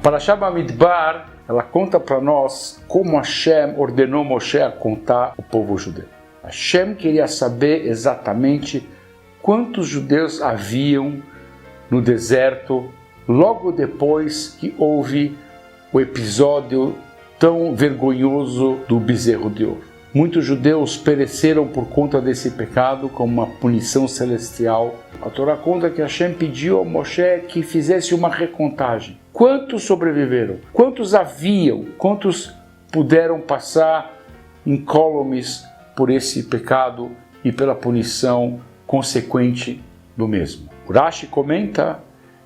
Parashá Bamidbar, ela conta para nós como Hashem ordenou Moshe a contar o povo judeu. Hashem queria saber exatamente quantos judeus haviam no deserto logo depois que houve o episódio tão vergonhoso do bezerro de ouro. Muitos judeus pereceram por conta desse pecado como uma punição celestial. A Torá conta que Hashem pediu a Moshe que fizesse uma recontagem. Quantos sobreviveram? Quantos haviam? Quantos puderam passar incólumes por esse pecado e pela punição consequente do mesmo? Urashi comenta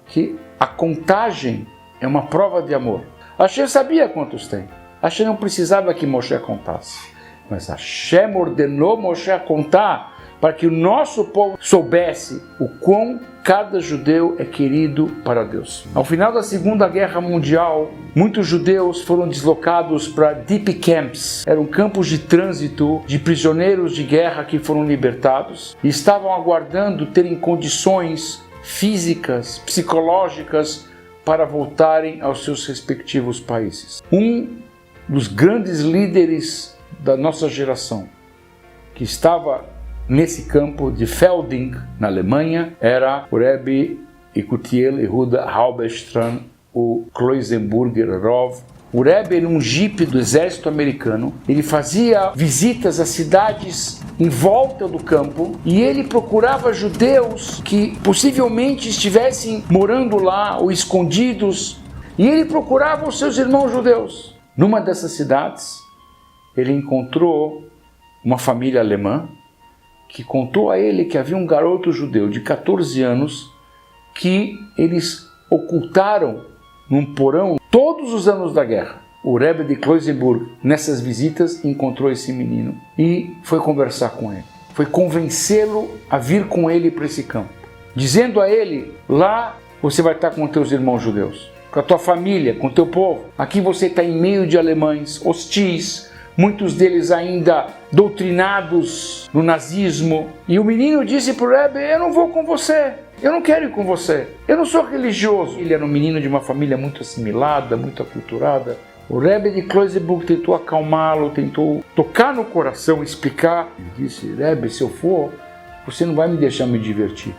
que a contagem é uma prova de amor. Hashem sabia quantos tem. Hashem não precisava que Moshe contasse. Mas Hashem ordenou Moshe a contar para que o nosso povo soubesse o quão cada judeu é querido para Deus. Ao final da Segunda Guerra Mundial, muitos judeus foram deslocados para deep camps. Eram campos de trânsito de prisioneiros de guerra que foram libertados e estavam aguardando terem condições físicas, psicológicas para voltarem aos seus respectivos países. Um dos grandes líderes da nossa geração, que estava nesse campo de Felding, na Alemanha, era o Rebbe Yekutiel Yehuda Halberstram, o Kloisenburger Rov. O Rebbe, num jipe do exército americano, ele fazia visitas às cidades em volta do campo e ele procurava judeus que possivelmente estivessem morando lá ou escondidos, e ele procurava os seus irmãos judeus. Numa dessas cidades, ele encontrou uma família alemã que contou a ele que havia um garoto judeu de 14 anos que eles ocultaram num porão todos os anos da guerra. O Rebbe de Kloisenburg, nessas visitas, encontrou esse menino e foi conversar com ele. Foi convencê-lo a vir com ele para esse campo, dizendo a ele: lá você vai estar com teus irmãos judeus, com a tua família, com o teu povo. Aqui você está em meio de alemães hostis, muitos deles ainda doutrinados no nazismo. E o menino disse para o Rebbe: eu não vou com você, eu não quero ir com você, eu não sou religioso. Ele era um menino de uma família muito assimilada, muito aculturada. O Rebbe de Kloisenburg tentou acalmá-lo, tentou tocar no coração, explicar. Ele disse: Rebbe, se eu for, você não vai me deixar me divertir.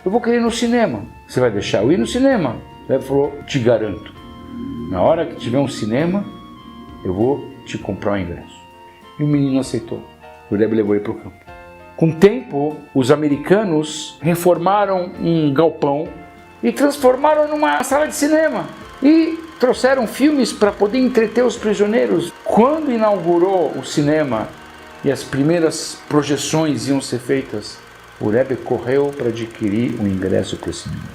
Eu vou querer ir no cinema. Você vai deixar eu ir no cinema? O Rebbe falou: te garanto, na hora que tiver um cinema, eu vou te comprar um ingresso. E o menino aceitou. O Rebbe levou ele para o campo. Com o tempo, os americanos reformaram um galpão e transformaram numa sala de cinema. E trouxeram filmes para poder entreter os prisioneiros. Quando inaugurou o cinema e as primeiras projeções iam ser feitas, o Rebbe correu para adquirir um ingresso para esse menino.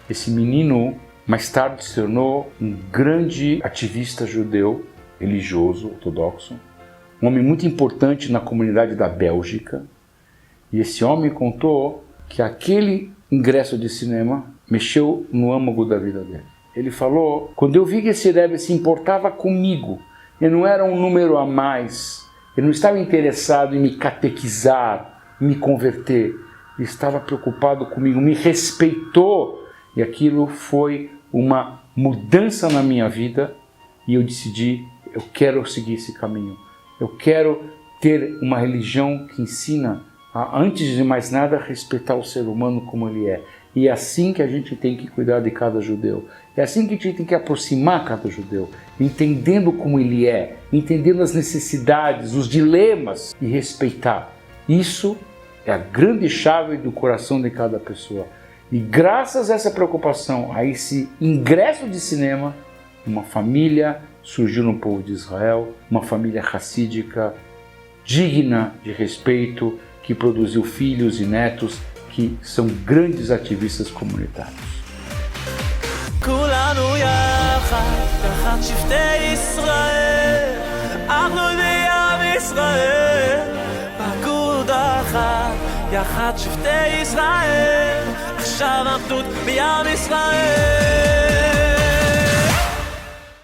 Esse menino, mais tarde, se tornou um grande ativista judeu, religioso, ortodoxo, um homem muito importante na comunidade da Bélgica. E esse homem contou que aquele ingresso de cinema mexeu no âmago da vida dele. Ele falou: quando eu vi que esse Rebbe se importava comigo, ele não era um número a mais, ele não estava interessado em me catequizar, em me converter, ele estava preocupado comigo, me respeitou, e aquilo foi uma mudança na minha vida, e eu decidi: eu quero seguir esse caminho, eu quero ter uma religião que ensina a, antes de mais nada, respeitar o ser humano como ele é. E é assim que a gente tem que cuidar de cada judeu. É assim que a gente tem que aproximar cada judeu, entendendo como ele é, entendendo as necessidades, os dilemas, e respeitar. Isso é a grande chave do coração de cada pessoa. E graças a essa preocupação, a esse ingresso de cinema, uma família surgiu no povo de Israel, uma família hassídica, digna de respeito, que produziu filhos e netos que são grandes ativistas comunitários. כולנו יחד, תחת שבטי ישראל, אנחנו בעם ישראל, פקוד אחת, יחד שבטי ישראל, עכשיו אחדות בעם ישראל.